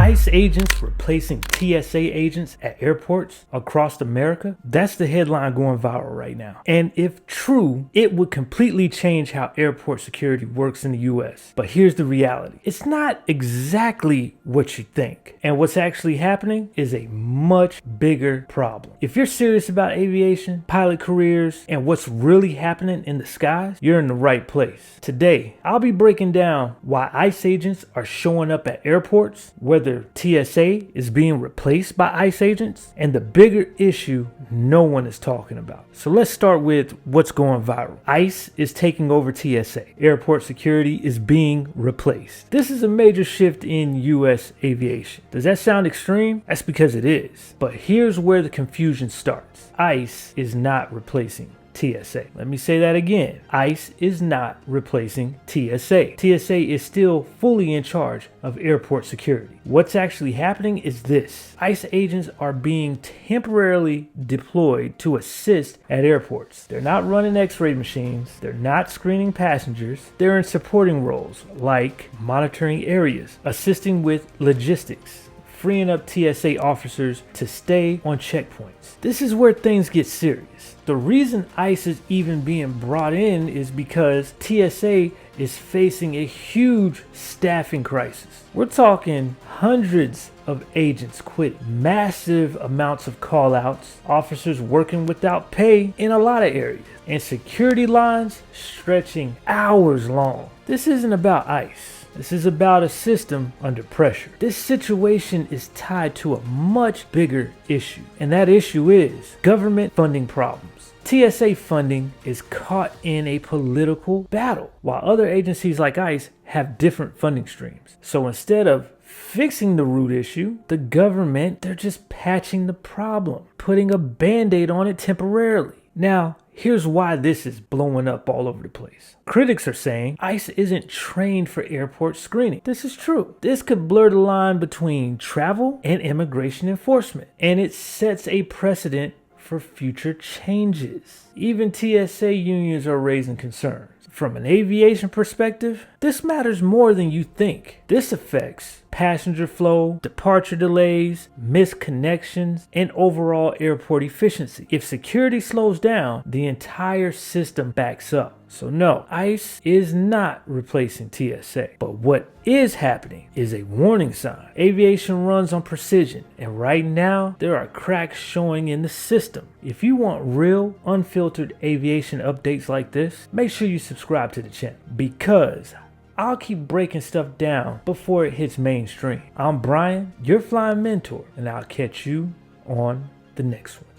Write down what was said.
ICE agents replacing TSA agents at airports across America? That's the headline going viral right now. And if true, it would completely change how airport security works in the US. But here's the reality. It's not exactly what you think. And what's actually happening is a much bigger problem. If you're serious about aviation, pilot careers, and what's really happening in the skies, you're in the right place. Today, I'll be breaking down why ICE agents are showing up at airports, whether TSA is being replaced by ICE agents, and the bigger issue no one is talking about. So let's start with what's going viral. ICE is taking over TSA. Airport security is being replaced. This is a major shift in US aviation. Does that sound extreme? That's because it is. But here's where the confusion starts. ICE is not replacing TSA. Let me say that again. ICE is not replacing TSA. TSA is still fully in charge of airport security. What's actually happening is this. ICE agents are being temporarily deployed to assist at airports. They're not running x-ray machines. They're not screening passengers. They're in supporting roles like monitoring areas, assisting with logistics, freeing up TSA officers to stay on checkpoints. This is where things get serious. The reason ICE is even being brought in is because TSA is facing a huge staffing crisis. We're talking hundreds of agents quit, massive amounts of call-outs, officers working without pay in a lot of areas, and security lines stretching hours long. This isn't about ICE. This is about a system under pressure. This situation is tied to a much bigger issue, and that issue is government funding problems. TSA funding is caught in a political battle, while other agencies like ICE have different funding streams. So instead of fixing the root issue, the government, they're just patching the problem, putting a band-aid on it temporarily. Now, here's why this is blowing up all over the place. Critics are saying ICE isn't trained for airport screening. This is true. This could blur the line between travel and immigration enforcement, and it sets a precedent for future changes. Even TSA unions are raising concerns. From an aviation perspective, this matters more than you think. This affects passenger flow, departure delays, missed connections, and overall airport efficiency. If security slows down, the entire system backs up. So no, ICE is not replacing TSA. But what is happening is a warning sign. Aviation runs on precision, and right now there are cracks showing in the system. If you want real, unfiltered aviation updates like this, make sure you subscribe to the channel, because I'll keep breaking stuff down before it hits mainstream. I'm Brian, your flying mentor, and I'll catch you on the next one.